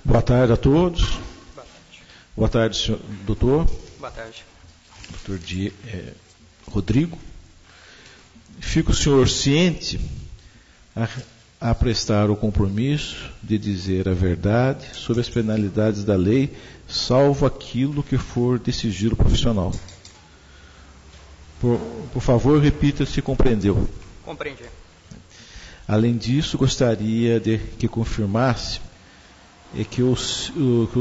Boa tarde a todos. Boa tarde. Boa tarde, senhor doutor. Boa tarde. Doutor Rodrigo. Fica o senhor ciente a prestar o compromisso de dizer a verdade sobre as penalidades da lei, salvo aquilo que for de sigilo profissional. Por favor, repita se compreendeu. Compreendi. Além disso, gostaria de que confirmasse que o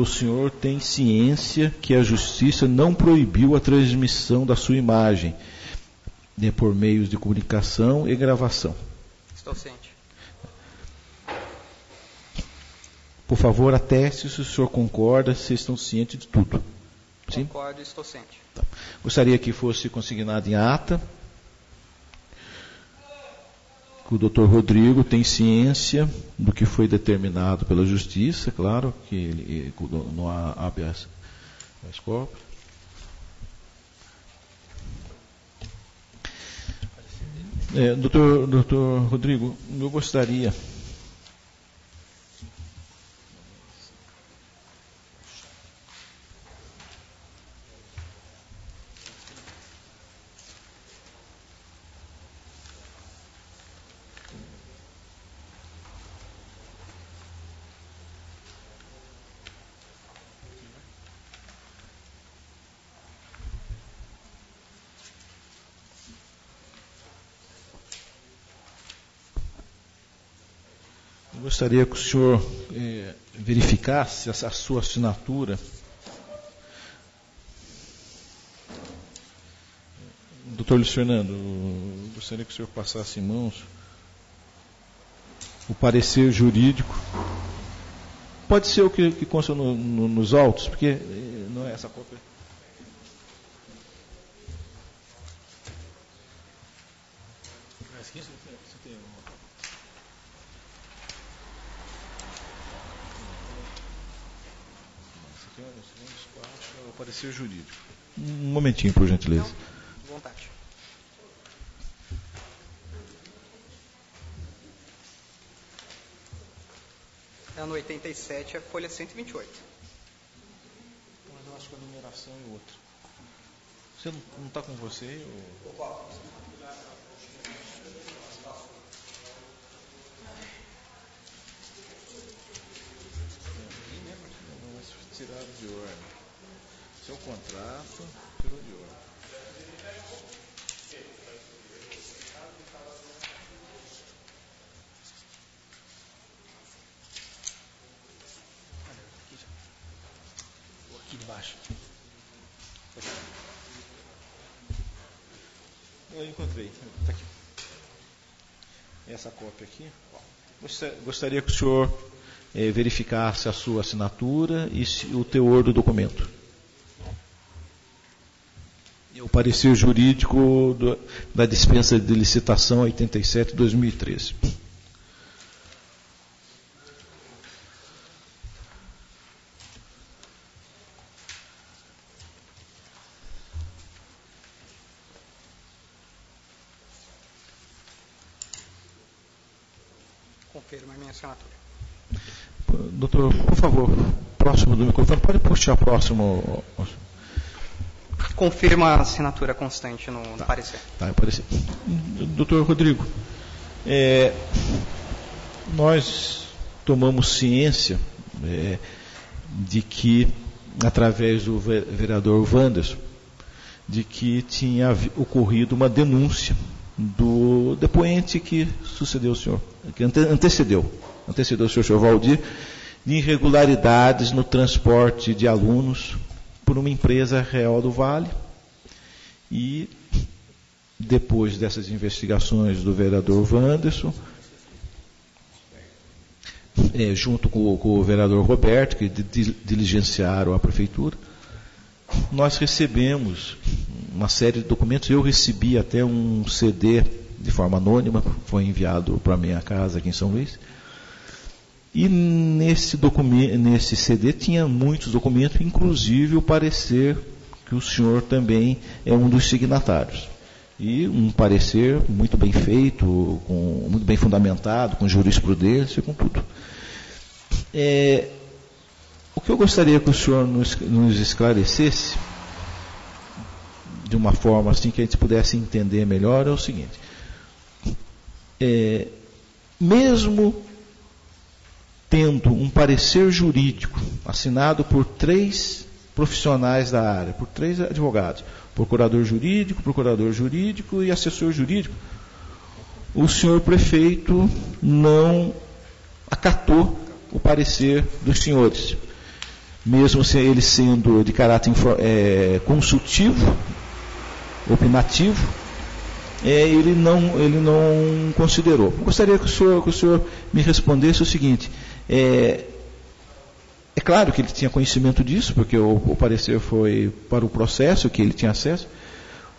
senhor tem ciência que a Justiça não proibiu a transmissão da sua imagem por meios de comunicação e gravação. Estou ciente. Por favor, ateste se o senhor concorda, se estão cientes de tudo. Sim? Concordo e estou ciente. Tá. Gostaria que fosse consignado em ata que o doutor Rodrigo tem ciência do que foi determinado pela Justiça, claro, que ele não há habeas corpus. Doutor Rodrigo, eu gostaria... Gostaria que o senhor verificasse a sua assinatura. Doutor Luiz Fernando, gostaria que o senhor passasse em mãos o parecer jurídico. Pode ser o que consta nos autos, porque não é essa cópia. O parecer jurídico. Um momentinho, por gentileza. Não, vontade. Ano 87, a folha 128. Mas eu acho que a numeração é outra. Você não está com você? Ou... Tirado de ordem. Seu contrato tirou de ordem. Aqui debaixo. Eu encontrei. Está aqui. Essa cópia aqui. Gostaria que o senhor verificasse a sua assinatura e o teor do documento. E o parecer jurídico da dispensa de licitação 87/2013. Confirma a minha assinatura. Doutor, por favor, próximo do microfone. Pode puxar próximo. Confirma a assinatura constante no parecer. Tá, parecer. Doutor Rodrigo, nós tomamos ciência de que, através do vereador Wanderson, de que tinha ocorrido uma denúncia do depoente que sucedeu o senhor, que antecedeu o senhor Valdir, de irregularidades no transporte de alunos por uma empresa real do Vale. E depois dessas investigações do vereador Wanderson, junto com o vereador Roberto, que diligenciaram a prefeitura, nós recebemos uma série de documentos. Eu recebi até um CD de forma anônima, foi enviado para a minha casa aqui em São Luís. E nesse CD tinha muitos documentos, inclusive o parecer que o senhor também é um dos signatários. E um parecer muito bem feito, muito bem fundamentado, com jurisprudência, com tudo. O que eu gostaria que o senhor nos esclarecesse, de uma forma assim que a gente pudesse entender melhor, é o seguinte. Mesmo tendo um parecer jurídico assinado por 3 profissionais da área, por 3 advogados, procurador jurídico e assessor jurídico, o senhor prefeito não acatou o parecer dos senhores, mesmo ele sendo de caráter consultivo, opinativo, ele não considerou. Eu gostaria que o senhor me respondesse o seguinte: é claro que ele tinha conhecimento disso, porque o parecer foi para o processo, que ele tinha acesso.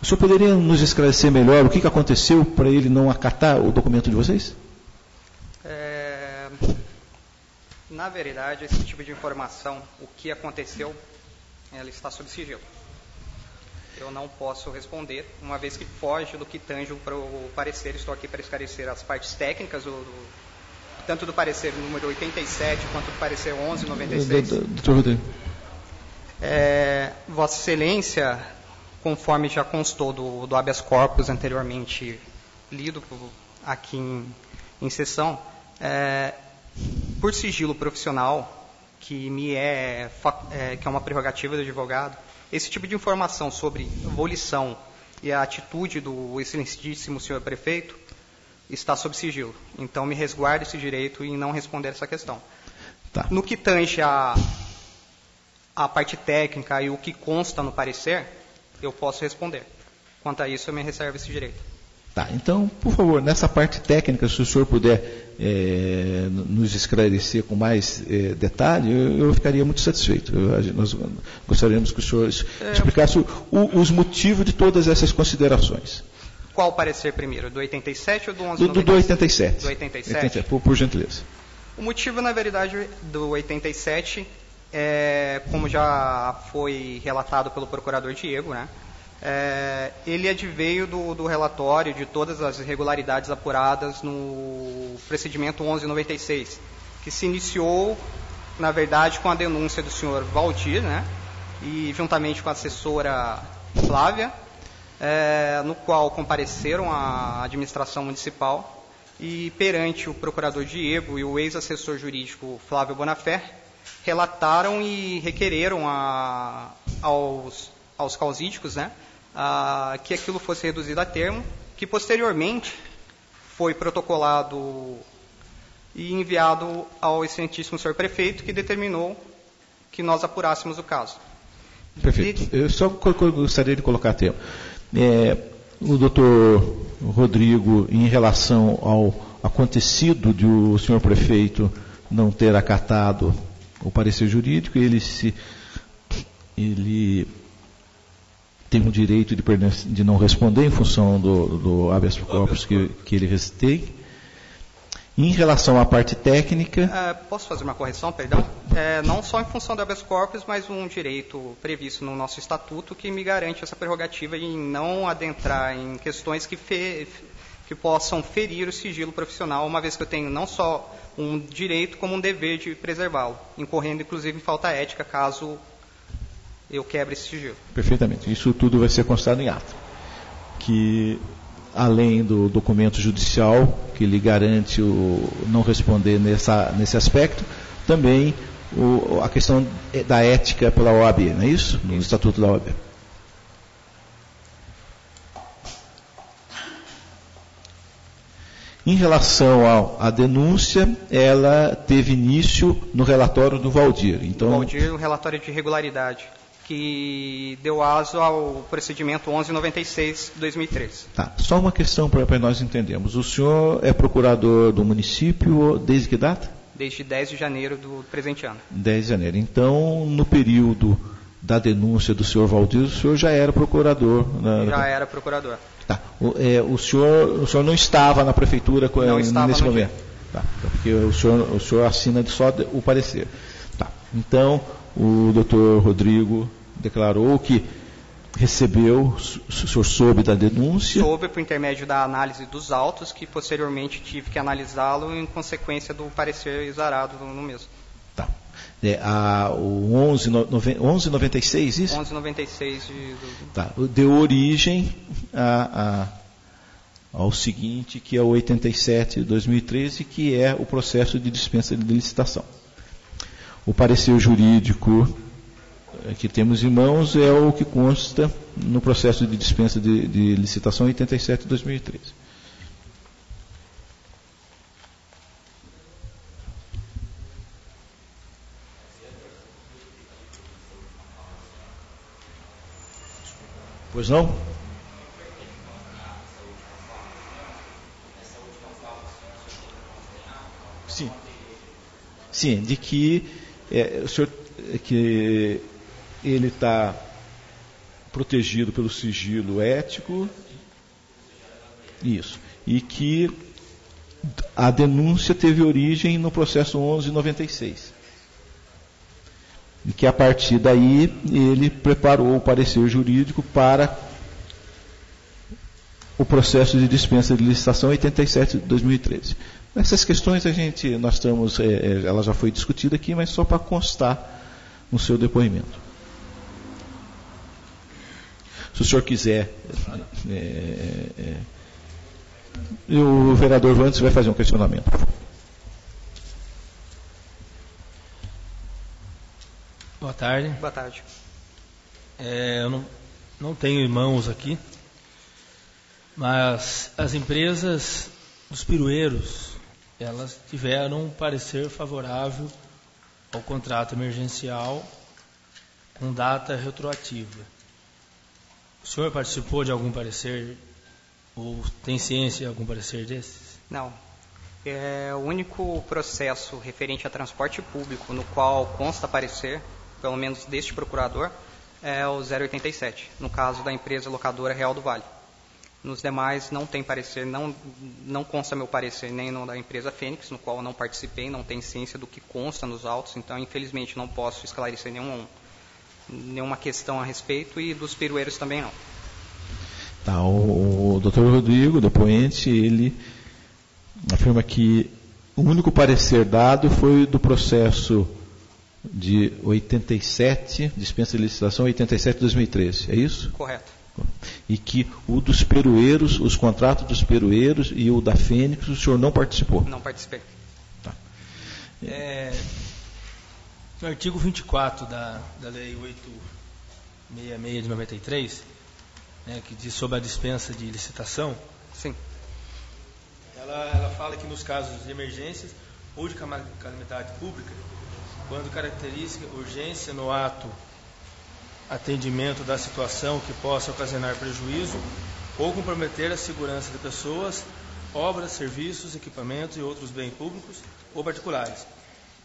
O senhor poderia nos esclarecer melhor o que aconteceu para ele não acatar o documento de vocês? Na verdade, esse tipo de informação, o que aconteceu, ela está sob sigilo. Eu não posso responder, uma vez que foge do que tange para o parecer. Estou aqui para esclarecer as partes técnicas, tanto do parecer número 87 quanto do parecer 1196. Doutor Rodrigo. Vossa Excelência, conforme já constou do habeas corpus anteriormente lido aqui em sessão, por sigilo profissional, que é uma prerrogativa do advogado, esse tipo de informação sobre volição e a atitude do excelentíssimo senhor prefeito está sob sigilo. Então, me resguardo esse direito em não responder essa questão. Tá. No que tange a parte técnica e o que consta no parecer, eu posso responder. Quanto a isso, eu me reservo esse direito. Tá, então, por favor, nessa parte técnica, se o senhor puder nos esclarecer com mais detalhe, eu ficaria muito satisfeito. Nós gostaríamos que o senhor explicasse os motivos de todas essas considerações. Qual o parecer primeiro? Do 87 ou do 1196? Do 87. Do 87? Por gentileza. O motivo, na verdade, do 87, como já foi relatado pelo procurador Diego, né? Ele adveio do relatório de todas as irregularidades apuradas no procedimento 1196, que se iniciou, na verdade, com a denúncia do senhor Valdir, né? E juntamente com a assessora Flávia, no qual compareceram a administração municipal e perante o procurador Diego e o ex-assessor jurídico Flávio Bonafé, relataram e requereram aos causídicos, né, que aquilo fosse reduzido a termo, que posteriormente foi protocolado e enviado ao excelentíssimo senhor prefeito, que determinou que nós apurássemos o caso. Perfeito. Eu só gostaria de colocar a termo. O doutor Rodrigo, em relação ao acontecido de o senhor prefeito não ter acatado o parecer jurídico, ele tem o direito de não responder em função do habeas corpus que ele tem. Em relação à parte técnica... Posso fazer uma correção, perdão? Não só em função do habeas corpus, mas um direito previsto no nosso estatuto que me garante essa prerrogativa de não adentrar em questões que possam ferir o sigilo profissional, uma vez que eu tenho não só um direito, como um dever de preservá-lo, incorrendo inclusive em falta ética, caso eu quebre esse sigilo. Perfeitamente. Isso tudo vai ser constado em ato. Que, além do documento judicial, que lhe garante o não responder nesse aspecto, também a questão da ética pela OAB, não é isso? No Estatuto da OAB. Em relação à denúncia, ela teve início no relatório do Valdir. Então, Valdir, o relatório de irregularidade, que deu aso ao procedimento 1196 de 2003. Tá, só uma questão para nós entendermos. O senhor é procurador do município desde que data? Desde 10 de janeiro do presente ano. 10 de janeiro. Então, no período da denúncia do senhor Valdir, o senhor já era procurador? Já era procurador. Tá. O senhor não estava na prefeitura nesse momento? Tá, porque o senhor assina só o parecer. Tá. Então, o doutor Rodrigo declarou que recebeu, o senhor soube da denúncia? Soube por intermédio da análise dos autos, que posteriormente tive que analisá-lo em consequência do parecer exarado no mesmo. Tá. O 1196, isso? 1196 deu origem ao seguinte, que é o 87 de 2013, que é o processo de dispensa de licitação. O parecer jurídico que temos em mãos é o que consta no processo de dispensa de licitação 87 de 2013. Pois não? Sim. Sim, de que o senhor, que ele está protegido pelo sigilo ético, isso, e que a denúncia teve origem no processo 1196. E que a partir daí ele preparou o parecer jurídico para o processo de dispensa de licitação 87 de 2013. Essas questões nós estamos, ela já foi discutida aqui, mas só para constar no seu depoimento. Se o senhor quiser, o vereador Vandes vai fazer um questionamento. Boa tarde. Boa tarde. Eu não tenho irmãos aqui, mas as empresas dos pirueiros, elas tiveram um parecer favorável ao contrato emergencial com data retroativa. O senhor participou de algum parecer ou tem ciência de algum parecer desses? Não. O único processo referente a transporte público no qual consta parecer, pelo menos deste procurador, é o 087, no caso da empresa locadora Real do Vale. Nos demais não tem parecer, não consta meu parecer nem no da empresa Fênix, no qual eu não participei, não tem ciência do que consta nos autos, então infelizmente não posso esclarecer nenhuma questão a respeito, e dos pirueiros também não. Tá, o Dr. Rodrigo, depoente, ele afirma que o único parecer dado foi do processo de 87, dispensa de licitação 87 de 2013, é isso? Correto. E que o dos perueiros, os contratos dos perueiros e o da Fênix, o senhor não participou? Não participei. Tá. No artigo 24 da Lei 866 de 93, que diz sobre a dispensa de licitação, sim, ela fala que nos casos de emergências ou de calamidade pública, quando caracteriza urgência no ato atendimento da situação que possa ocasionar prejuízo ou comprometer a segurança de pessoas, obras, serviços, equipamentos e outros bens públicos ou particulares,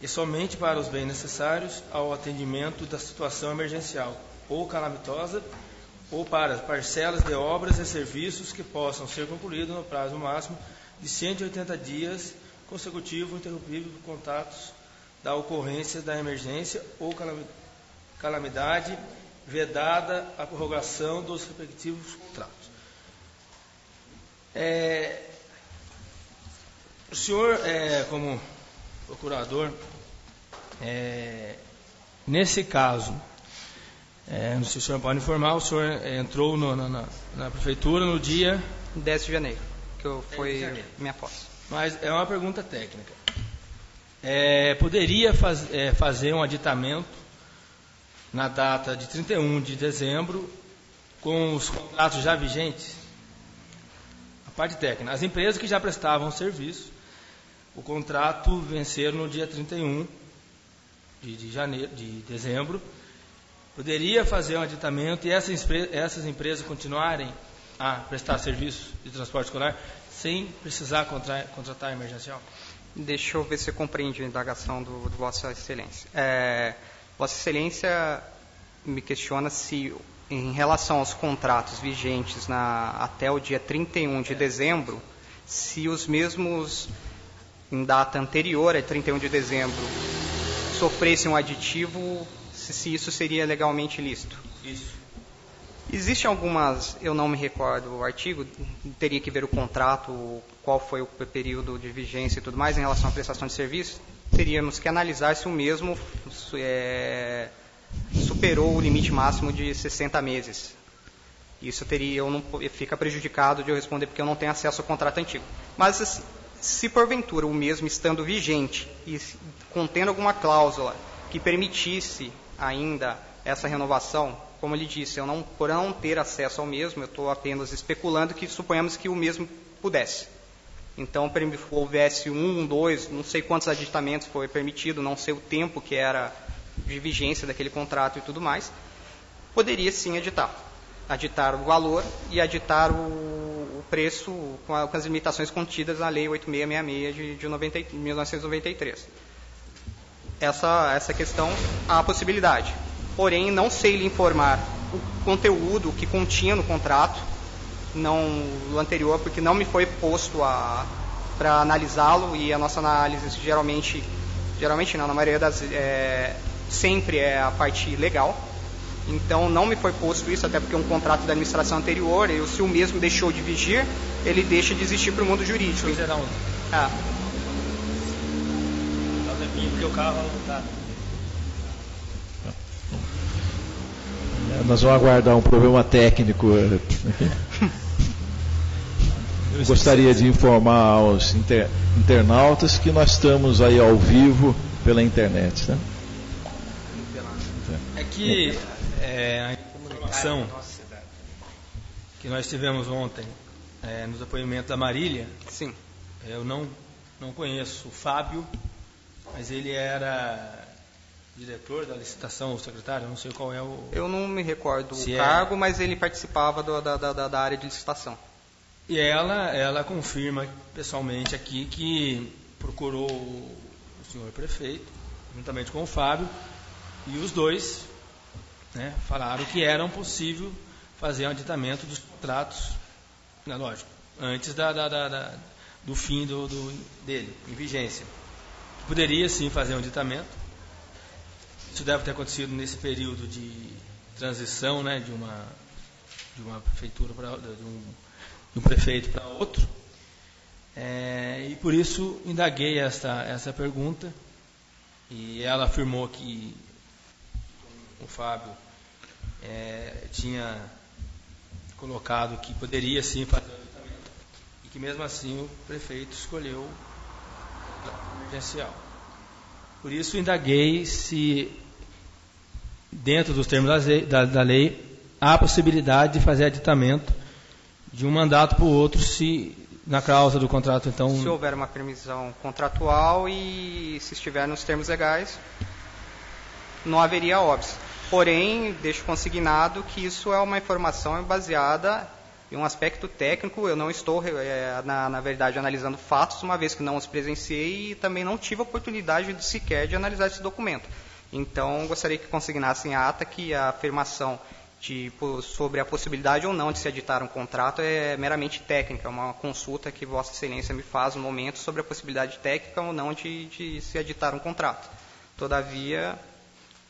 e somente para os bens necessários ao atendimento da situação emergencial ou calamitosa, ou para parcelas de obras e serviços que possam ser concluídos no prazo máximo de 180 dias consecutivo interrompível de contatos da ocorrência da emergência ou calamidade, vedada a prorrogação dos respectivos contratos. O senhor, como procurador, nesse caso, não sei se o senhor pode informar, o senhor entrou na prefeitura no dia 10 de janeiro, que foi minha posse. Mas é uma pergunta técnica. Poderia fazer um aditamento na data de 31 de dezembro com os contratos já vigentes? A parte técnica. As empresas que já prestavam serviço, o contrato venceram no dia 31 de dezembro. Poderia fazer um aditamento e essas empresas continuarem a prestar serviço de transporte escolar sem precisar contratar emergencial? Deixa eu ver se eu compreendi a indagação do Vossa Excelência. Vossa Excelência me questiona se, em relação aos contratos vigentes até o dia 31 de dezembro, se os mesmos, em data anterior a 31 de dezembro, sofressem um aditivo, se isso seria legalmente lícito. Isso. Existem algumas, eu não me recordo o artigo, teria que ver o contrato, qual foi o período de vigência e tudo mais em relação à prestação de serviço. teríamos que analisar se o mesmo superou o limite máximo de 60 meses. Isso fica prejudicado de eu responder porque eu não tenho acesso ao contrato antigo. Mas se porventura o mesmo estando vigente e contendo alguma cláusula que permitisse ainda essa renovação, como ele disse, por não ter acesso ao mesmo, eu estou apenas especulando que suponhamos que o mesmo pudesse. Então, houvesse 1, 2, não sei quantos aditamentos foi permitido, não sei o tempo que era de vigência daquele contrato e tudo mais, poderia sim aditar o valor e aditar o preço com as limitações contidas na Lei 8666 de 1993. Essa questão, há a possibilidade. Porém, não sei lhe informar o conteúdo que continha no contrato, o anterior, porque não me foi posto para analisá-lo, e a nossa análise geralmente não, na maioria das sempre é a parte legal. Então não me foi posto isso, até porque é um contrato da administração anterior, e se o mesmo deixou de vigir, ele deixa de existir para o mundo jurídico. Porque o carro não está. Nós vamos aguardar um problema técnico. Eu gostaria de informar aos internautas que nós estamos aí ao vivo pela internet. Né? É que a informação que nós tivemos ontem nos depoimentos da Marília, sim. Eu não conheço o Fábio, mas ele era diretor da licitação, o secretário, eu não sei qual é o... Eu não me recordo o cargo, mas ele participava da área de licitação. E ela confirma pessoalmente aqui que procurou o senhor prefeito, juntamente com o Fábio, e os dois falaram que era possível fazer um aditamento dos contratos, lógico, antes do fim dele, em vigência. Poderia sim fazer um aditamento. Isso deve ter acontecido nesse período de transição, de uma prefeitura de um prefeito para outro. E por isso indaguei essa pergunta, e ela afirmou que o Fábio tinha colocado que poderia sim fazer o aditamento, e que mesmo assim o prefeito escolheu o emergencial. Por isso indaguei se, dentro dos termos da lei, há a possibilidade de fazer aditamento de um mandato para o outro, se na cláusula do contrato, então... Se houver uma permissão contratual e se estiver nos termos legais, não haveria óbice. Porém, deixo consignado que isso é uma informação baseada em um aspecto técnico. Eu não estou, na verdade, analisando fatos, uma vez que não os presenciei e também não tive a oportunidade sequer de analisar esse documento. Então, gostaria que consignassem a ata que a afirmação sobre a possibilidade ou não de se aditar um contrato é meramente técnica, é uma consulta que Vossa Excelência me faz no momento sobre a possibilidade técnica ou não de se aditar um contrato. Todavia,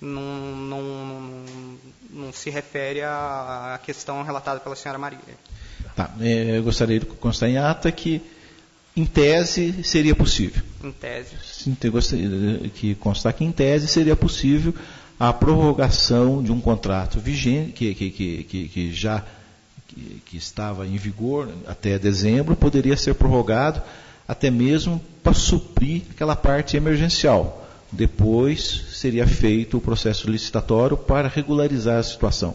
não se refere à questão relatada pela senhora Marília. Tá, eu gostaria de constar em ata que, em tese, seria possível. Em tese. Sim, eu gostaria que constar que, em tese, seria possível a prorrogação de um contrato vigente, que estava em vigor até dezembro, poderia ser prorrogado até mesmo para suprir aquela parte emergencial. Depois seria feito o processo licitatório para regularizar a situação.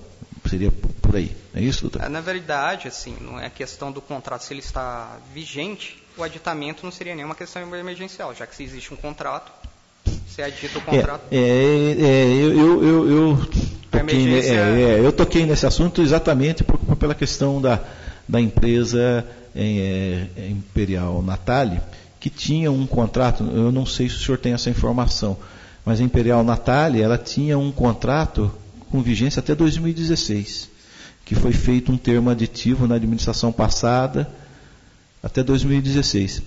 Seria por aí. É isso, doutor? Na verdade, assim, não é questão do contrato, se ele está vigente, o aditamento não seria nenhuma questão emergencial, já que se existe um contrato, se adita o contrato. Eu toquei nesse assunto exatamente pela questão da empresa Imperial Natali, que tinha um contrato, eu não sei se o senhor tem essa informação, mas a Imperial Natali, ela tinha um contrato com vigência até 2016, que foi feito um termo aditivo na administração passada até 2016.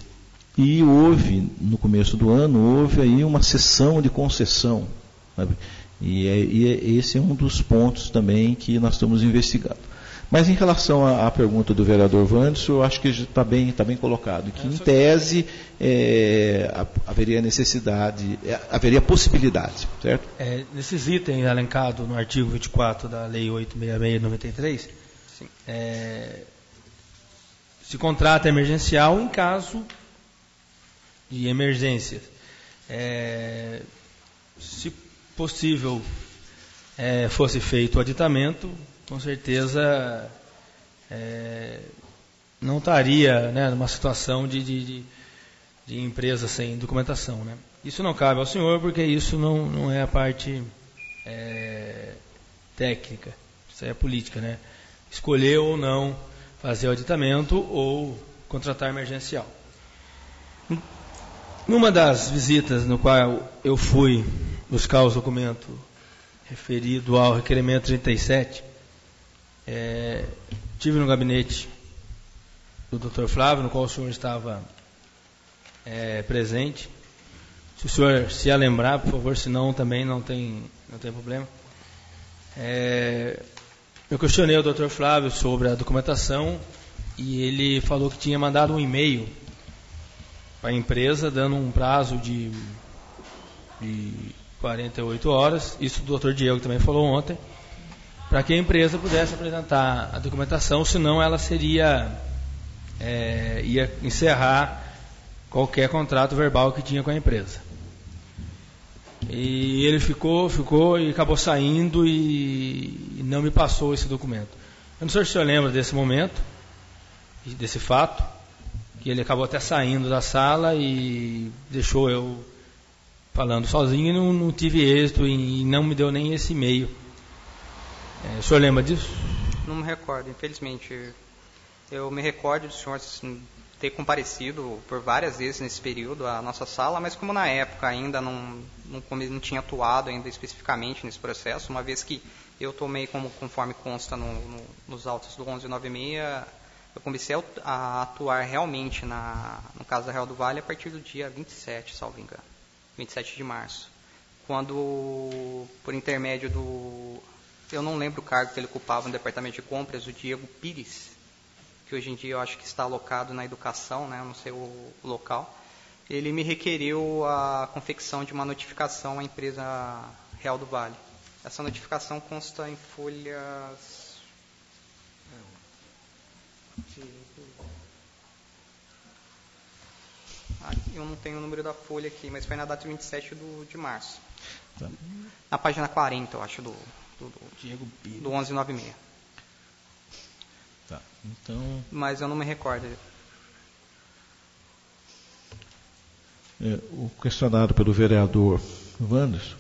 E houve, no começo do ano, houve aí uma cessão de concessão, sabe? E esse é um dos pontos também que nós estamos investigando. Mas em relação à pergunta do vereador Wanderson, eu acho que está bem colocado, que em tese haveria necessidade, haveria possibilidade, certo? Nesses itens elencados no artigo 24 da Lei 866/93, se contrata emergencial em caso de emergência. Se possível fosse feito o aditamento, com certeza não estaria, né, numa situação de empresa sem documentação, né? Isso não cabe ao senhor, porque isso não é a parte técnica, isso é política, né? Escolher ou não fazer o aditamento ou contratar emergencial. Numa das visitas no qual eu fui buscar os documentos referido ao requerimento 37, tive no gabinete do Dr. Flávio, no qual o senhor estava presente. Se o senhor se lembrar, por favor, senão também não tem problema. Eu questionei o Dr. Flávio sobre a documentação e ele falou que tinha mandado um e-mail para a empresa, dando um prazo de 48 horas, isso o Dr. Diego também falou ontem, para que a empresa pudesse apresentar a documentação, senão ela ia encerrar qualquer contrato verbal que tinha com a empresa. E ele ficou e acabou saindo e não me passou esse documento. Eu não sei se o senhor lembra desse momento, desse fato, que ele acabou até saindo da sala e deixou eu falando sozinho e não tive êxito e não me deu nem esse e-mail. O senhor lembra disso? Não me recordo, infelizmente. Eu me recordo do senhor ter comparecido por várias vezes nesse período à nossa sala, mas como na época ainda não tinha atuado ainda especificamente nesse processo, uma vez que eu tomei conforme consta nos autos do 1196, eu comecei a atuar realmente no caso da Real do Vale a partir do dia 27, salvo engano, 27 de março, quando, por intermédio eu não lembro o cargo que ele ocupava no departamento de compras, o Diego Pires, que hoje em dia eu acho que está alocado na educação, né, eu não sei o local, ele me requeriu a confecção de uma notificação à empresa Real do Vale. Essa notificação consta em folhas... eu não tenho o número da folha aqui, mas foi na data de 27 de março. Tá. Na página 40, eu acho, do Diego Pires, do 1196. Tá, então... Mas eu não me recordo. O questionado pelo vereador Wanderson,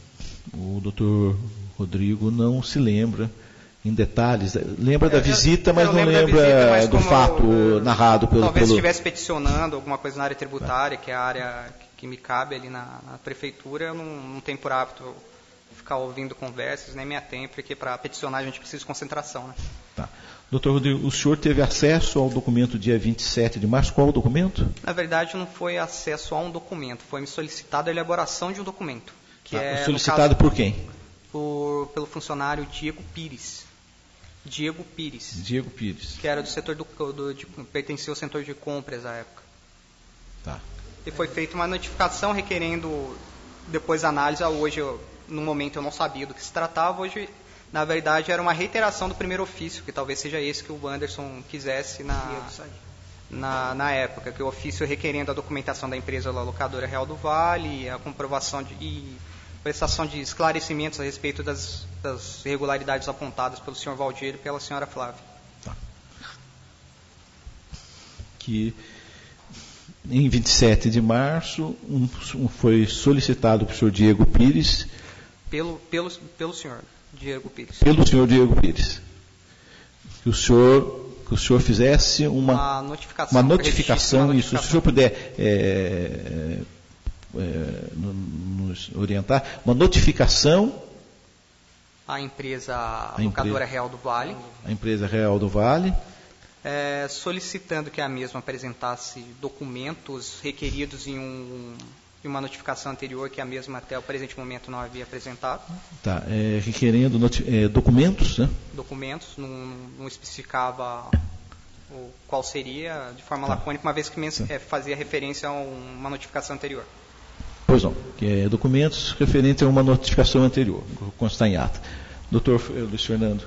o doutor Rodrigo não se lembra em detalhes, lembra da visita, mas não lembra do fato narrado pelo... Talvez estivesse peticionando alguma coisa na área tributária, que é a área que me cabe ali na prefeitura, eu não tenho por hábito ficar ouvindo conversas, nem me atento, porque para peticionar a gente precisa de concentração, né? Tá. Doutor Rodrigo, o senhor teve acesso ao documento dia 27 de março? Qual o documento? Na verdade, não foi acesso a um documento, foi me solicitado a elaboração de um documento. Que solicitado por quem? Pelo funcionário Diego Pires. Diego Pires. Que era do setor pertencia ao setor de compras à época. Tá. E foi feita uma notificação requerendo depois análise. Hoje, no momento, eu não sabia do que se tratava. Hoje, na verdade, era uma reiteração do primeiro ofício, que talvez seja esse que o Wanderson quisesse na época, que o ofício requerendo a documentação da empresa locadora Real do Vale, a comprovação e prestação de esclarecimentos a respeito das irregularidades apontadas pelo senhor Valdir e pela senhora Flávia. Tá. Que em 27 de março foi solicitado para o senhor Diego Pires. Pelo senhor Diego Pires. Pelo senhor Diego Pires. Que o senhor fizesse uma notificação, isso. Se o senhor puder nos orientar, uma notificação à empresa locadora Real do Vale. A empresa Real do Vale. Solicitando que a mesma apresentasse documentos requeridos em e uma notificação anterior que a mesma até o presente momento não havia apresentado. Tá, requerendo documentos, né? Documentos, não especificava qual seria, de forma lacônica, uma vez que fazia referência a uma notificação anterior. Pois não, que é documentos referentes a uma notificação anterior, constar em ata. Doutor Luiz Fernando.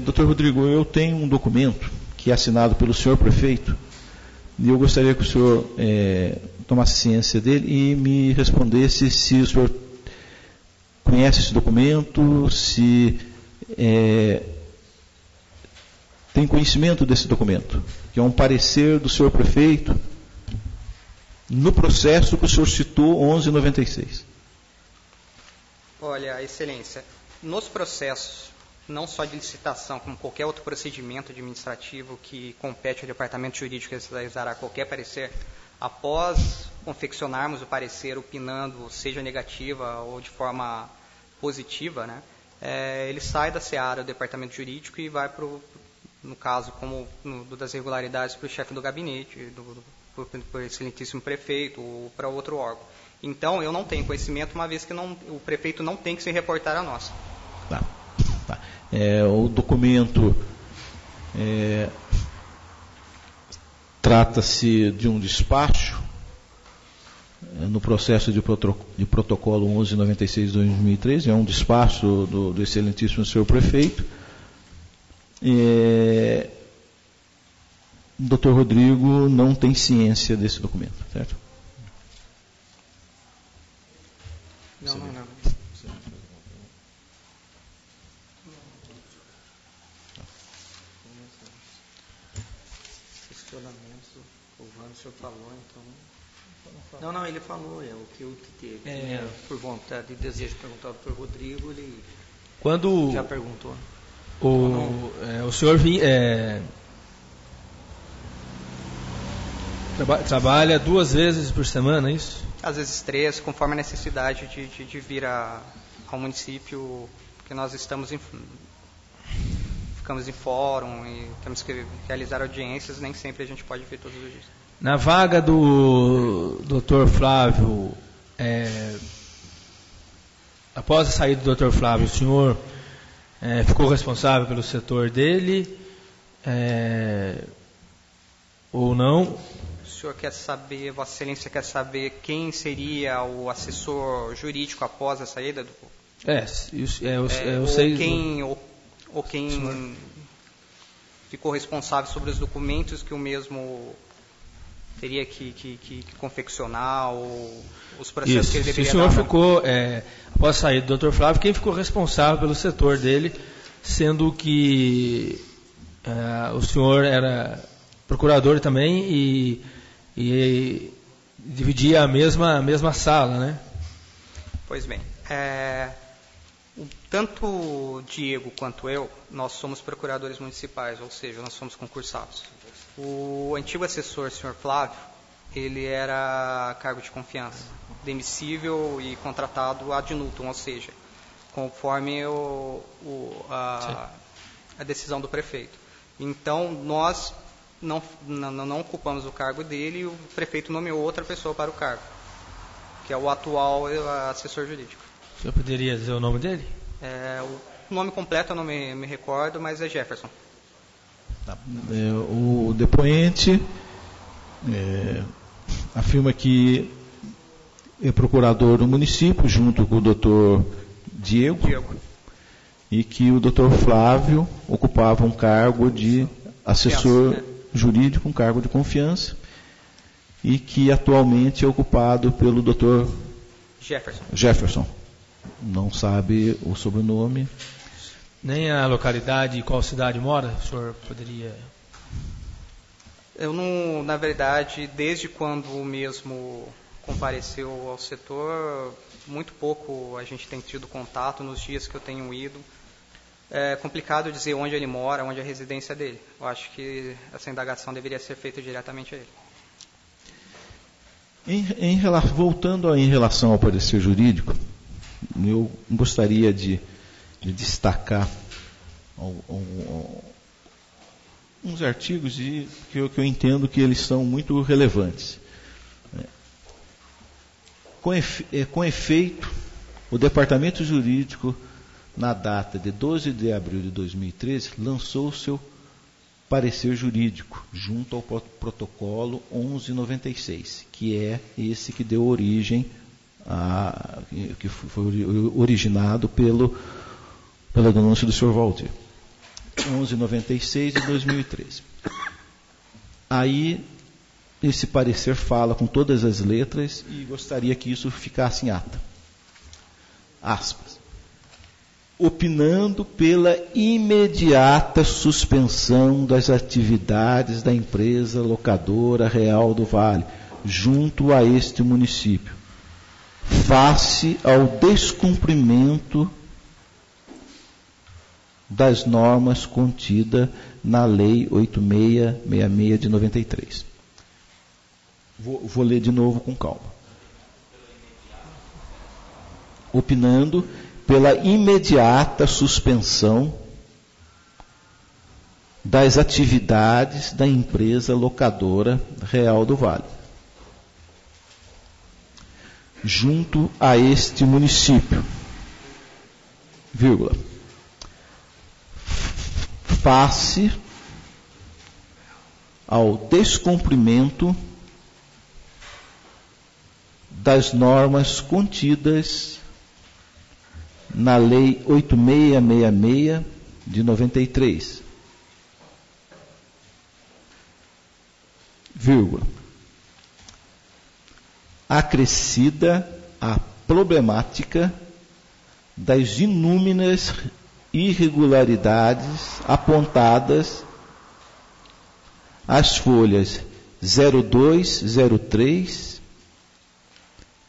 Doutor Rodrigo, eu tenho um documento que é assinado pelo senhor prefeito, e eu gostaria que o senhor tomasse ciência dele e me respondesse se o senhor conhece esse documento, se tem conhecimento desse documento, que é um parecer do senhor prefeito no processo que o senhor citou, 1196. Olha, Excelência, nos processos, não só de licitação, como qualquer outro procedimento administrativo que compete ao departamento jurídico realizar qualquer parecer, após confeccionarmos o parecer opinando, seja negativa ou de forma positiva, né, ele sai da seara do departamento jurídico e vai para no caso, como das irregularidades, para o chefe do gabinete, para o excelentíssimo prefeito ou para outro órgão. Então, eu não tenho conhecimento, uma vez que o prefeito não tem que se reportar a nós. Tá. O documento trata-se de um despacho no processo de protocolo 1196 de 2013, é um despacho do excelentíssimo senhor prefeito. O doutor Rodrigo não tem ciência desse documento, certo? Não. Questionamentos, o senhor falou, então... Não, ele falou, o que eu tinha por vontade e desejo perguntar ao doutor Rodrigo, ele já perguntou. O senhor trabalha 2 vezes por semana, é isso? Às vezes 3, conforme a necessidade de vir ao município, porque nós ficamos em fórum e temos que realizar audiências, nem sempre a gente pode vir todos os dias. Na vaga do Dr. Flávio, após a saída do Dr. Flávio, o senhor ficou responsável pelo setor dele ou não? O senhor quer saber, Vossa Excelência quer saber quem seria o assessor jurídico após a saída do... Ou quem ficou responsável sobre os documentos que o mesmo teria que confeccionar, ou os processos que ele deveria dar. Se o senhor ficou, após a saída do Dr. Flávio, quem ficou responsável pelo setor dele, sendo que o senhor era procurador também e dividia a mesma sala, né? Pois bem, tanto o Diego quanto eu, nós somos procuradores municipais, ou seja, nós somos concursados. O antigo assessor, senhor Flávio, ele era cargo de confiança, demissível e contratado ad nutum, ou seja, conforme a decisão do prefeito. Então, nós não ocupamos o cargo dele e o prefeito nomeou outra pessoa para o cargo, que é o atual assessor jurídico. O senhor poderia dizer o nome dele? O nome completo eu não me recordo, mas é Jefferson. O depoente afirma que é procurador do município, junto com o doutor Diego, e que o doutor Flávio ocupava um cargo de assessor jurídico, um cargo de confiança, e que atualmente é ocupado pelo doutor Jefferson. Não sabe o sobrenome. Nem a localidade e qual cidade mora? O senhor poderia... Eu não, na verdade, desde quando o mesmo compareceu ao setor, muito pouco a gente tem tido contato nos dias que eu tenho ido. É complicado dizer onde ele mora, onde é a residência dele. Eu acho que essa indagação deveria ser feita diretamente a ele. Voltando em relação ao parecer jurídico, eu gostaria de destacar uns artigos que eu entendo que eles são muito relevantes. Com efeito, o Departamento Jurídico, na data de 12 de abril de 2013, lançou o seu parecer jurídico, junto ao protocolo 1196, que é esse que deu origem, que foi originado pela denúncia do senhor Valdir. 1196 de 2013. Aí, esse parecer fala com todas as letras e gostaria que isso ficasse em ata. Aspas. Opinando pela imediata suspensão das atividades da empresa locadora Real do Vale, junto a este município, face ao descumprimento das normas contidas na Lei 8666 de 93. Vou ler de novo com calma. Opinando pela imediata suspensão das atividades da empresa locadora Real do Vale, junto a este município, vírgula, face ao descumprimento das normas contidas na Lei 8666 de 93, vírgula, acrescida a problemática das inúmeras irregularidades apontadas às folhas 02, 03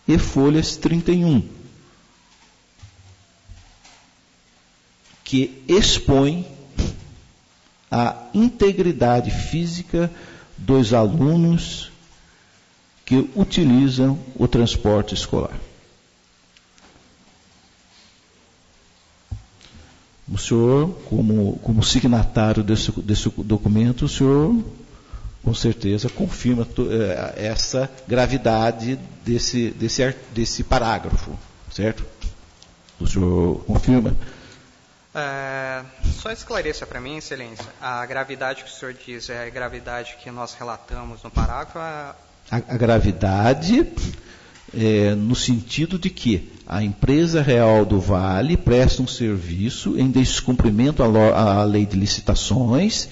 e folhas 31, que expõe a integridade física dos alunos que utilizam o transporte escolar. O senhor, como signatário desse documento, o senhor, com certeza, confirma essa gravidade desse parágrafo, certo? O senhor confirma? Só esclareça para mim, excelência, a gravidade que o senhor diz é a gravidade que nós relatamos no parágrafo? A gravidade no sentido de que a empresa Real do Vale presta um serviço em descumprimento à lei de licitações,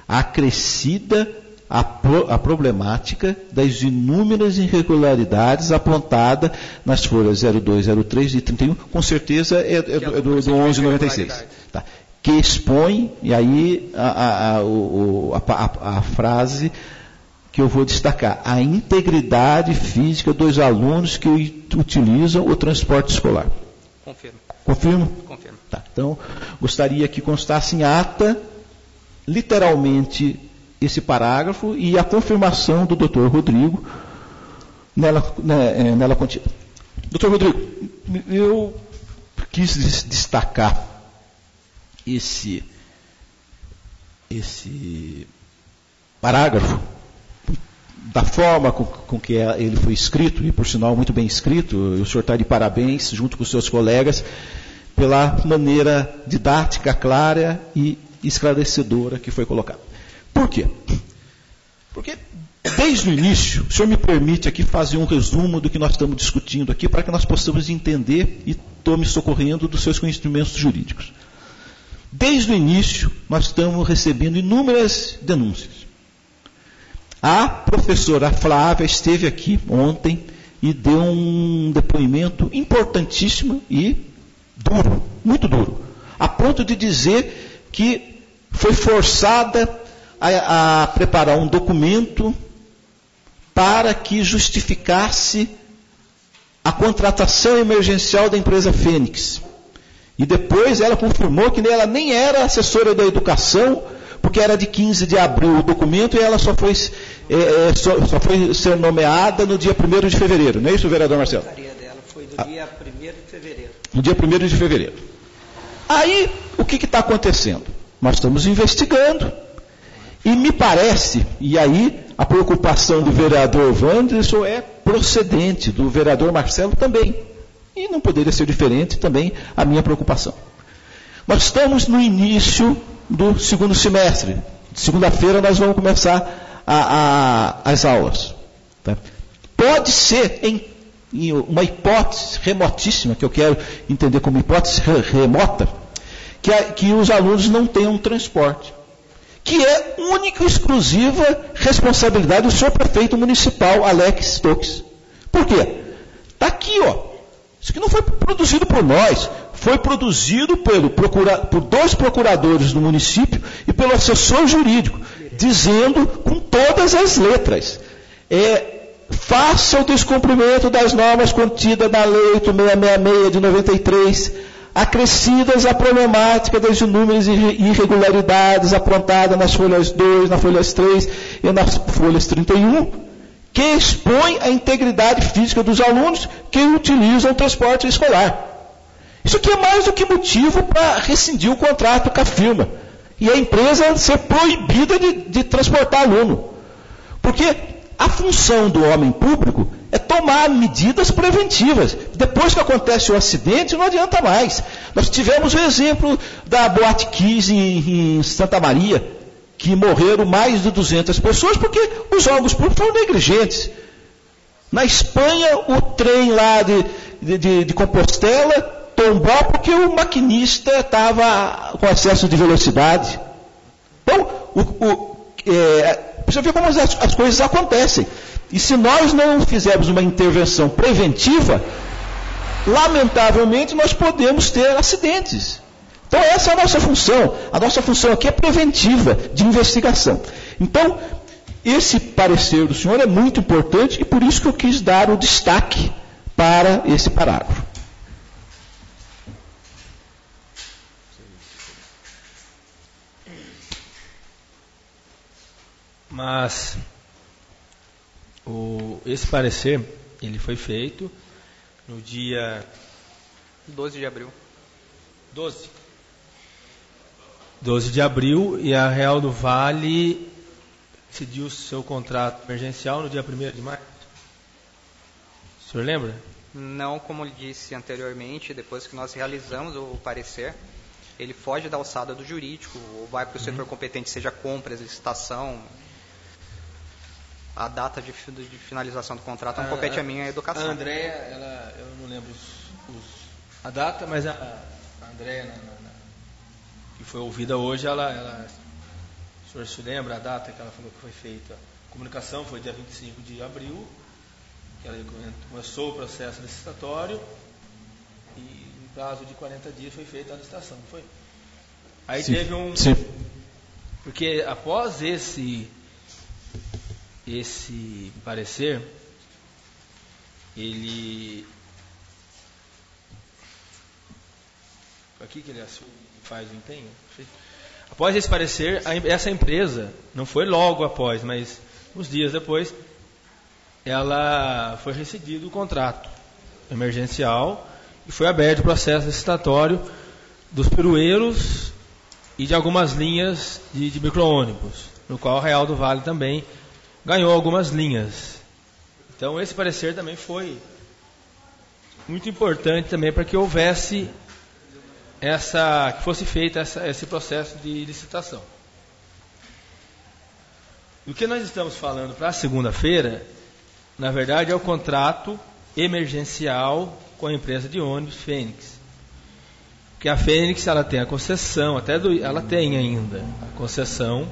acrescida a problemática das inúmeras irregularidades apontadas nas folhas 02, 03 e 31, com certeza é do 1196. Tá. Que expõe, e aí a frase que eu vou destacar, a integridade física dos alunos que utilizam o transporte escolar. Confirmo. Confirmo? Confirmo. Tá. Então, gostaria que constasse em ata, literalmente, esse parágrafo e a confirmação do Dr. Rodrigo nela contida. Dr. Rodrigo, eu quis destacar esse parágrafo da forma com que ele foi escrito, e por sinal muito bem escrito. O senhor está de parabéns, junto com os seus colegas, pela maneira didática, clara e esclarecedora que foi colocada. Por quê? Porque desde o início, o senhor me permite aqui fazer um resumo do que nós estamos discutindo aqui, para que nós possamos entender e estou me socorrendo dos seus conhecimentos jurídicos. Desde o início, nós estamos recebendo inúmeras denúncias. A professora Flávia esteve aqui ontem e deu um depoimento importantíssimo e duro, muito duro, a ponto de dizer que foi forçada a preparar um documento para que justificasse a contratação emergencial da empresa Fênix. E depois ela confirmou que ela nem era assessora da educação, porque era de 15 de abril o documento, e ela só foi ser nomeada no dia 1º de fevereiro. Não é isso, vereador Marcelo? A dela foi do dia 1º de fevereiro. No dia 1º de fevereiro. Aí, o que está acontecendo? Nós estamos investigando, e me parece, e aí a preocupação do vereador Wanderson é procedente, do vereador Marcelo também. E não poderia ser diferente também a minha preocupação. Nós estamos no início do segundo semestre. Segunda-feira nós vamos começar as aulas. Tá? Pode ser, em uma hipótese remotíssima, que eu quero entender como hipótese remota, que os alunos não tenham transporte, que é única e exclusiva responsabilidade do senhor prefeito municipal, Alex Stokes. Por quê? Está aqui, ó. Isso aqui não foi produzido por nós, foi produzido por 2 procuradores do município e pelo assessor jurídico, dizendo com todas as letras, faça o descumprimento das normas contidas na Lei 8666 de 93, acrescidas à problemática das inúmeras irregularidades aprontadas nas folhas 2, nas folhas 3 e nas folhas 31, que expõe a integridade física dos alunos que utilizam o transporte escolar. Isso aqui é mais do que motivo para rescindir o contrato com a firma e a empresa ser proibida de transportar aluno. Porque a função do homem público é tomar medidas preventivas. Depois que acontece o acidente, não adianta mais. Nós tivemos o exemplo da Boate Kiss em Santa Maria, que morreram mais de 200 pessoas porque os órgãos públicos foram negligentes. Na Espanha, o trem lá de Compostela tombou porque o maquinista estava com excesso de velocidade. Então, você vê como as coisas acontecem. E se nós não fizermos uma intervenção preventiva, lamentavelmente nós podemos ter acidentes. Então essa é a nossa função. A nossa função aqui é preventiva, de investigação. Então, esse parecer do senhor é muito importante e por isso que eu quis dar o destaque para esse parágrafo. Mas esse parecer, ele foi feito no dia 12 de abril. 12 de abril, e a Real do Vale decidiu seu contrato emergencial no dia 1º de maio. O senhor lembra? Não, como eu disse anteriormente, depois que nós realizamos o parecer, ele foge da alçada do jurídico, ou vai para o setor competente, seja compras, licitação. A data de finalização do contrato não compete a mim, a educação. A Andréia, eu não lembro a data, mas a Andréia, que foi ouvida hoje, o senhor se lembra a data que ela falou que foi feita? A comunicação foi dia 25 de abril, que ela começou o processo licitatório e em prazo de 40 dias foi feita a licitação, não foi? Aí sim, teve um... Sim. Porque após esse parecer, ele... Aqui que ele faz o empenho. Após esse parecer, essa empresa, não foi logo após, mas uns dias depois, ela foi rescindido o contrato emergencial e foi aberto o processo licitatório dos perueiros e de algumas linhas de micro-ônibus, no qual a Real do Vale também ganhou algumas linhas. Então esse parecer também foi muito importante também para que houvesse que fosse feito esse processo de licitação. O que nós estamos falando para a segunda-feira, na verdade, é o contrato emergencial com a empresa de ônibus Fênix. Porque a Fênix, ela tem a concessão, ela tem ainda a concessão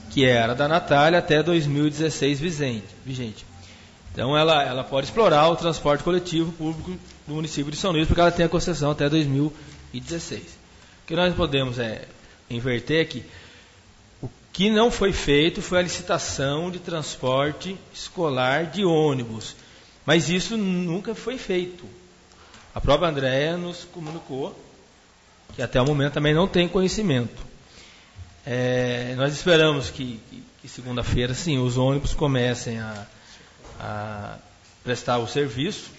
que era da Natália até 2016 vigente. Então ela pode explorar o transporte coletivo público do município de São Luís, porque ela tem a concessão até 2016. O que nós podemos inverter aqui, o que não foi feito foi a licitação de transporte escolar de ônibus, mas isso nunca foi feito. A própria Andréia nos comunicou que até o momento também não tem conhecimento. Nós esperamos que segunda-feira, sim, os ônibus comecem a prestar o serviço.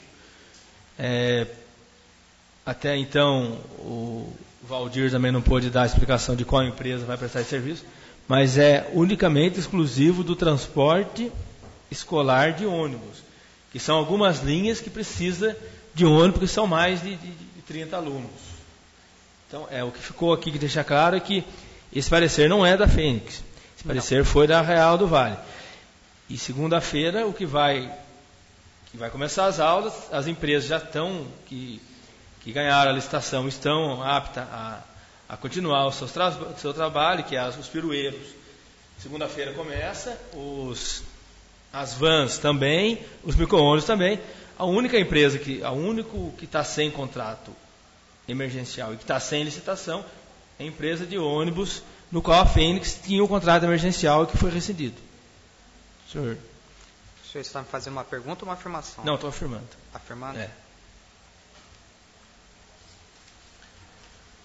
Até então, o Valdir também não pôde dar a explicação de qual empresa vai prestar esse serviço, mas é unicamente exclusivo do transporte escolar de ônibus, que são algumas linhas que precisa de ônibus, que são mais de 30 alunos. Então, o que ficou aqui que deixa claro é que esse parecer não é da Fênix, esse parecer foi da Real do Vale. E segunda-feira, que vai começar as aulas, as empresas já estão, que ganharam a licitação, estão aptas a continuar o seu trabalho, que é os pirueiros. Segunda-feira começa, as vans também, os micro-ônibus também. A única empresa que está sem contrato emergencial e que está sem licitação é a empresa de ônibus, no qual a Fênix tinha um contrato emergencial que foi rescindido. Senhor. O senhor está me fazendo uma pergunta ou uma afirmação? Não, estou afirmando. Afirmando?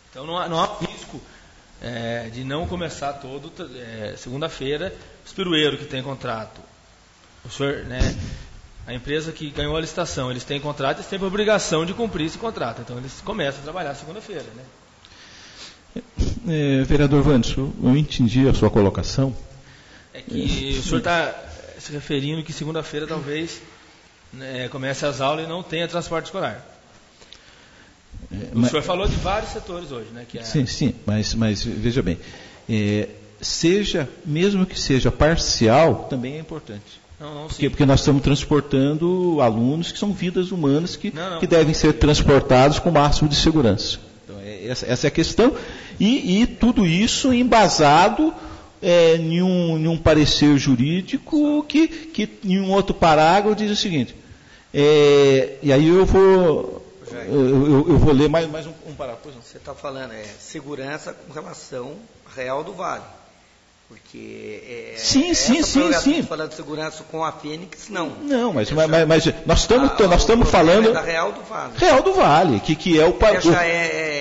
Então não há risco de não começar segunda-feira. Os pirueiros que têm contrato, o senhor, a empresa que ganhou a licitação, eles têm contrato, eles têm a obrigação de cumprir esse contrato. Então eles começam a trabalhar segunda-feira. Vereador Wanderson, eu entendi a sua colocação. É que o senhor está se referindo que segunda-feira talvez comece as aulas e não tenha transporte escolar. O senhor falou de vários setores hoje, né? Sim, mas veja bem, mesmo que seja parcial, também é importante. Porque nós estamos transportando alunos que são vidas humanas que devem ser transportados com o máximo de segurança. Então, essa é a questão. E tudo isso embasado em um parecer jurídico que em um outro parágrafo diz o seguinte. E aí eu vou ler mais um parágrafo. Você está falando segurança com relação Real do Vale. Porque sim. Falando de segurança com a Fênix, não. Não, mas nós estamos falando da Real do Vale. Real do Vale, que é o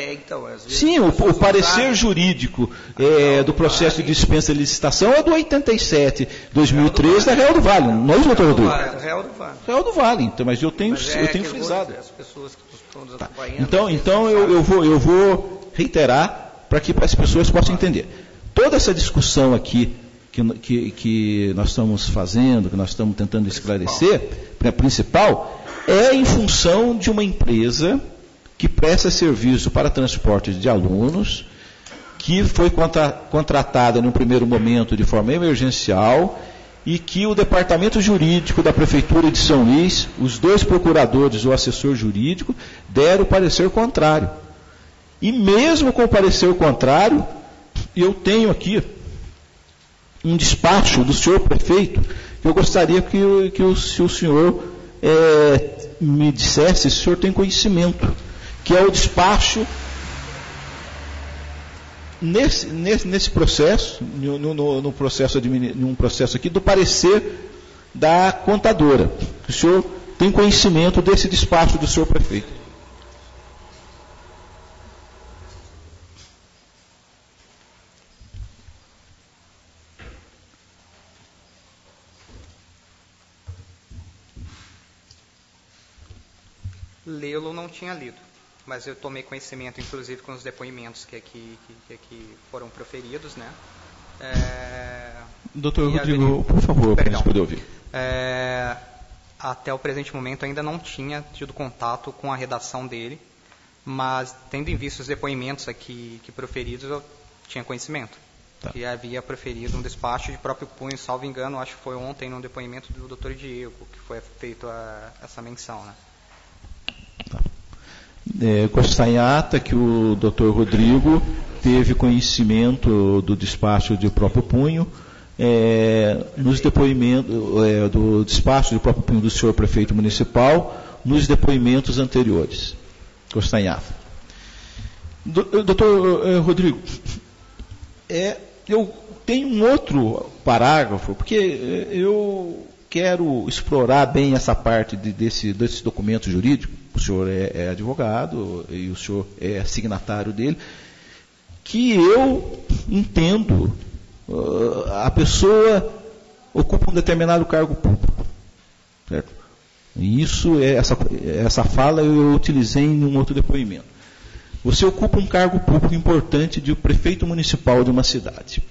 então, às vezes, sim, o parecer jurídico do processo de dispensa de licitação é do 87, 2013 da Real do Vale, não é, doutor Rodrigo? Real do Vale, então, mas eu tenho frisado. As pessoas que estão nos tá. acompanhando. Então eu vou reiterar para que as pessoas possam entender. Toda essa discussão aqui que nós estamos fazendo, que nós estamos tentando esclarecer, principal, é em função de uma empresa que presta serviço para transporte de alunos, que foi contratada num primeiro momento de forma emergencial e que o departamento jurídico da Prefeitura de São Luís, os dois procuradores, o assessor jurídico, deram o parecer contrário. E mesmo com o parecer contrário, eu tenho aqui um despacho do senhor prefeito que eu gostaria que o senhor me dissesse se o senhor tem conhecimento, que é o despacho nesse processo, num processo aqui do parecer da contadora. O senhor tem conhecimento desse despacho do senhor prefeito? Lê-lo não tinha lido, mas eu tomei conhecimento, inclusive, com os depoimentos que aqui foram proferidos, né? Doutor Rodrigo, por favor, para a gente poder ouvir. Até o presente momento ainda não tinha tido contato com a redação dele, mas tendo em vista os depoimentos aqui proferidos, eu tinha conhecimento. Tá. Que havia proferido um despacho de próprio punho, salvo engano, acho que foi ontem no depoimento do Dr. Diego, que foi feito essa menção, né? Tá. Constar em ata que o Dr. Rodrigo teve conhecimento do despacho de próprio punho, nos depoimentos do despacho de próprio punho do senhor prefeito municipal, nos depoimentos anteriores. Constar em ata. Dr. Rodrigo, eu tenho um outro parágrafo, porque eu quero explorar bem essa parte desse documento jurídico. O senhor é advogado e o senhor é signatário dele, que eu entendo a pessoa ocupa um determinado cargo público, certo? E isso, essa fala eu utilizei em um outro depoimento. Você ocupa um cargo público importante de prefeito municipal de uma cidade.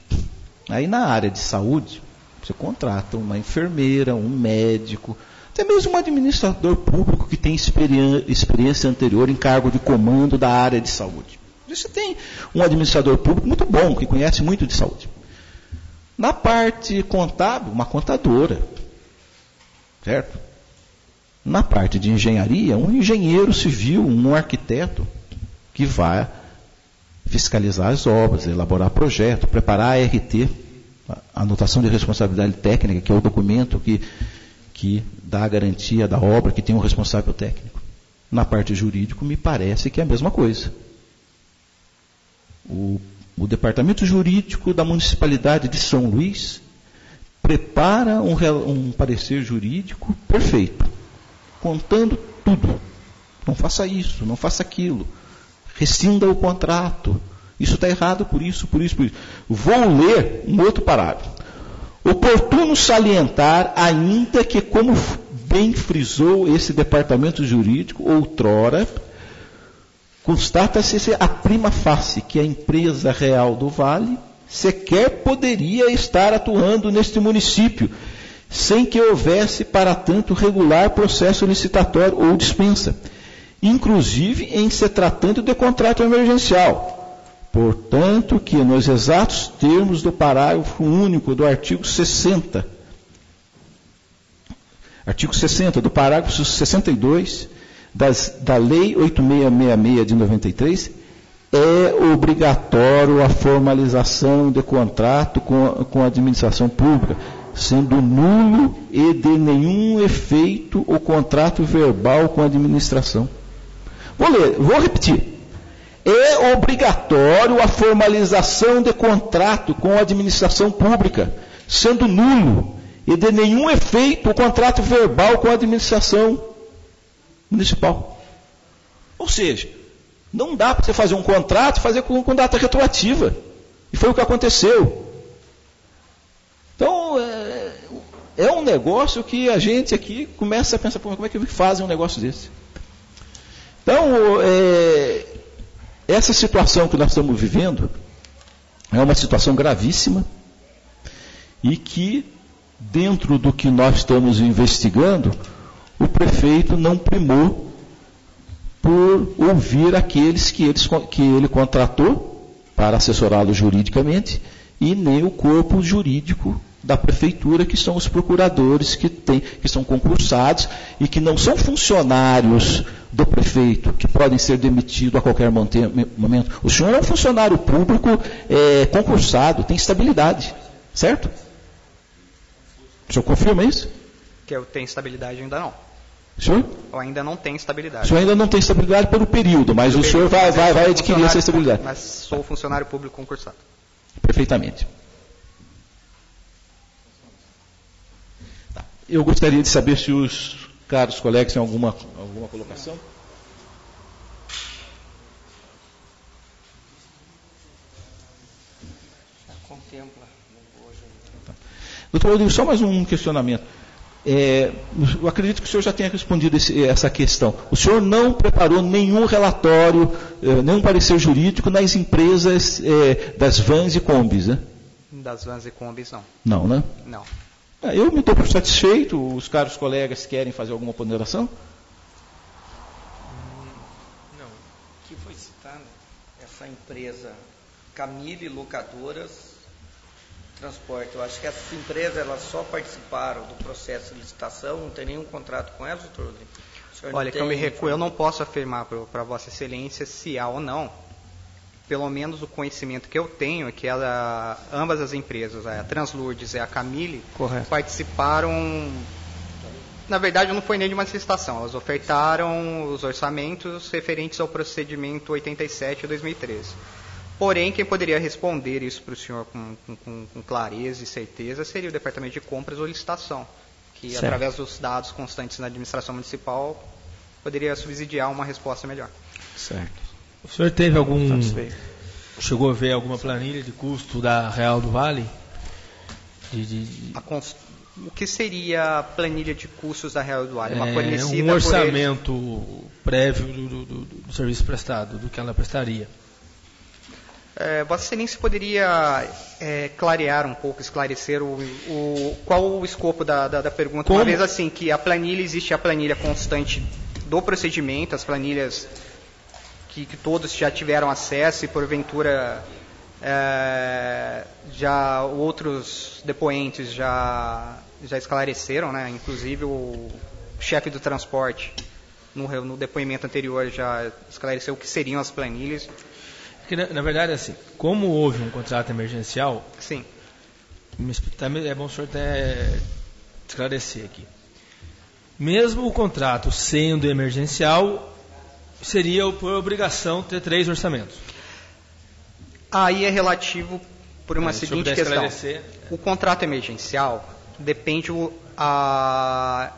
Aí na área de saúde, você contrata uma enfermeira, um médico, até mesmo um administrador público que tem experiência anterior em cargo de comando da área de saúde. Você tem um administrador público muito bom, que conhece muito de saúde. Na parte contábil, uma contadora, certo? Na parte de engenharia, um engenheiro civil, um arquiteto, que vai fiscalizar as obras, elaborar projeto, preparar a ART, a anotação de responsabilidade técnica, que é o documento que dá a garantia da obra, que tem um responsável técnico. Na parte jurídica, me parece que é a mesma coisa. O departamento jurídico da Municipalidade de São Luís prepara um parecer jurídico perfeito, contando tudo. Não faça isso, não faça aquilo. Rescinda o contrato. Isso está errado por isso, por isso, por isso. Vou ler um outro parágrafo. Oportuno salientar ainda que, como bem frisou esse departamento jurídico, outrora, constata-se a prima facie que a empresa real do Vale sequer poderia estar atuando neste município, sem que houvesse, para tanto, regular processo licitatório ou dispensa, inclusive em se tratando de contrato emergencial. Portanto, que nos exatos termos do parágrafo único do artigo 60 do parágrafo 62 da Lei 8666 de 93, é obrigatório a formalização de contrato com a administração pública, sendo nulo e de nenhum efeito o contrato verbal com a administração. Vou repetir. É obrigatório a formalização de contrato com a administração pública, sendo nulo e de nenhum efeito o contrato verbal com a administração municipal. Ou seja, não dá para você fazer um contrato e fazer com data retroativa. E foi o que aconteceu. Então, é um negócio que a gente aqui começa a pensar, como é que fazem um negócio desse? Então, essa situação que nós estamos vivendo é uma situação gravíssima e que, dentro do que nós estamos investigando, o prefeito não primou por ouvir aqueles que ele contratou para assessorá-lo juridicamente e nem o corpo jurídico da prefeitura, que são os procuradores que são concursados e que não são funcionários do prefeito, que podem ser demitidos a qualquer momento. O senhor é um funcionário público concursado, tem estabilidade, certo? O senhor confirma isso? Que eu tenho estabilidade ainda não. O senhor? Eu ainda não tenho estabilidade. O senhor ainda não tem estabilidade pelo período, mas o senhor vai adquirir essa estabilidade. Mas sou funcionário público concursado. Perfeitamente. Eu gostaria de saber se os caros colegas têm alguma colocação. Contempla. Doutor Rodrigo, só mais um questionamento. Eu acredito que o senhor já tenha respondido essa questão. O senhor não preparou nenhum relatório, nenhum parecer jurídico nas empresas das vans e combis, né? Das vans e combis, não. Não, né? Não. Eu me dou por satisfeito. Os caros colegas querem fazer alguma ponderação? Não. O que foi citado? Essa empresa Camille Locadoras Transporte. Eu acho que essas empresas elas só participaram do processo de licitação, não tem nenhum contrato com elas, doutor Rodrigo? Olha, que eu me recuo, eu não posso afirmar para Vossa Excelência se há ou não. Pelo menos o conhecimento que eu tenho é que ambas as empresas, a Translurdes e a Camille, correto, participaram. Na verdade, não foi nem de uma licitação, elas ofertaram os orçamentos referentes ao procedimento 87 de 2013. Porém, quem poderia responder isso para o senhor com clareza e certeza seria o Departamento de Compras ou Licitação, que certo, através dos dados constantes na administração municipal poderia subsidiar uma resposta melhor. Certo. O senhor teve chegou a ver alguma planilha de custo da Real do Vale? O que seria a planilha de custos da Real do Vale? Uma fornecida um orçamento prévio do serviço prestado, do que ela prestaria. Vossa Excelência poderia clarear um pouco, esclarecer qual o escopo da pergunta? Como? Uma vez assim, que existe a planilha constante do procedimento, as planilhas que todos já tiveram acesso e porventura já outros depoentes já esclareceram, né? Inclusive o chefe do transporte no depoimento anterior já esclareceu o que seriam as planilhas. Porque, na verdade, assim, como houve um contrato emergencial, sim, é bom o senhor até esclarecer aqui. Mesmo o contrato sendo emergencial, seria por obrigação ter 3 orçamentos. Aí é relativo por uma seguinte questão. O contrato emergencial depende a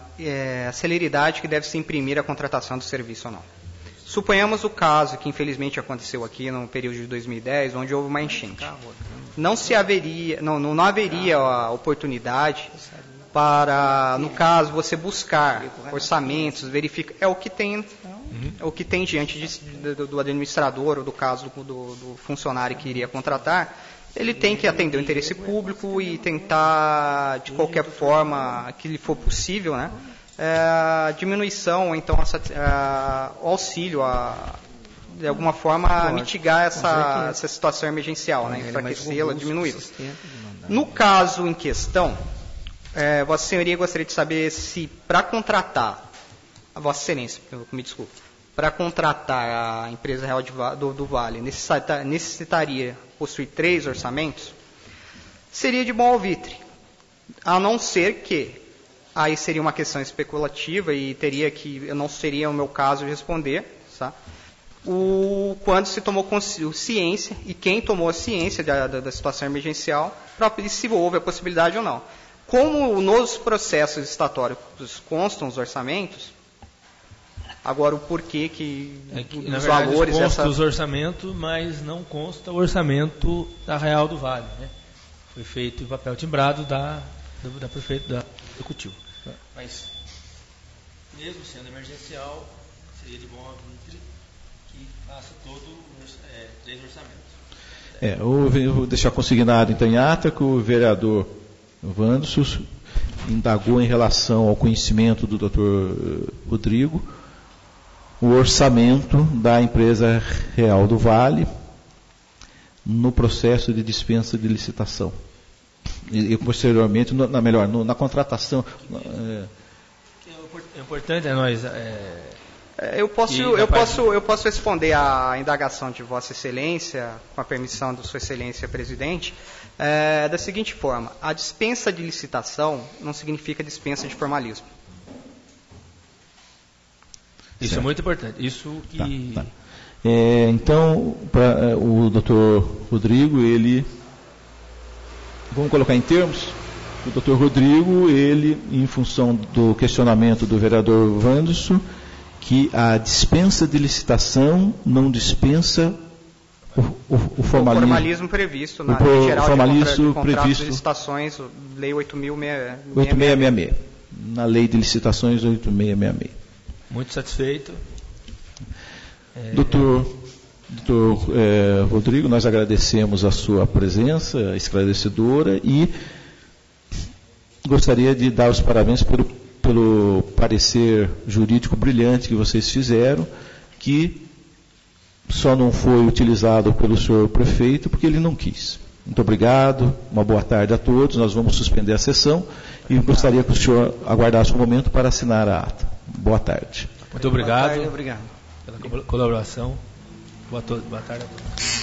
celeridade que deve se imprimir a contratação do serviço ou não. Suponhamos o caso que infelizmente aconteceu aqui no período de 2010, onde houve uma enchente. Não haveria a oportunidade para, no caso, você buscar orçamentos, verificar. É o que tem diante do administrador, ou do caso do funcionário que iria contratar. Ele tem que atender o interesse público e tentar, de qualquer forma que lhe for possível, né, a diminuição, ou então o auxílio, de alguma forma mitigar essa situação emergencial, né, enfraquecê-la, diminuí-la. No caso em questão, Vossa Senhoria gostaria de saber se para contratar, Vossa Excelência, me desculpe, para contratar a empresa real do Vale, necessitaria possuir 3 orçamentos, seria de bom alvitre, a não ser que aí seria uma questão especulativa e não seria o meu caso de responder, tá? Quando se tomou ciência e quem tomou a ciência da situação emergencial, se houve a possibilidade ou não. Como nos processos estatórios constam os orçamentos, agora o porquê os valores... Consta os orçamentos, mas não consta o orçamento da Real do Vale, né? Foi feito em papel timbrado da prefeita da Executivo. Mas, mesmo sendo emergencial, seria de bom alvitre que faça 3 orçamentos. Eu vou deixar consignado então em ata que o vereador Wanderson indagou em relação ao conhecimento do Dr. Rodrigo o orçamento da empresa Real do Vale no processo de dispensa de licitação. E posteriormente, na contratação. É importante nós. Eu posso responder à indagação de Vossa Excelência, com a permissão de Sua Excelência Presidente, da seguinte forma: a dispensa de licitação não significa dispensa de formalismo. Isso certo. É muito importante. Isso que. Tá. Então, o Dr. Rodrigo, ele. Vamos colocar em termos? O Dr. Rodrigo, ele, em função do questionamento do vereador Wanderson, que a dispensa de licitação não dispensa o formalismo previsto na Lei Geral de Contratos de Licitações, Lei 8.666. Na Lei de Licitações 8.666. Muito satisfeito. Doutor Rodrigo, nós agradecemos a sua presença esclarecedora e gostaria de dar os parabéns pelo parecer jurídico brilhante que vocês fizeram, que só não foi utilizado pelo senhor prefeito porque ele não quis. Muito obrigado, uma boa tarde a todos. Nós vamos suspender a sessão e gostaria que o senhor aguardasse um momento para assinar a ata. Boa tarde. Muito obrigado. Boa tarde, obrigado pela colaboração. Boa tarde a todos.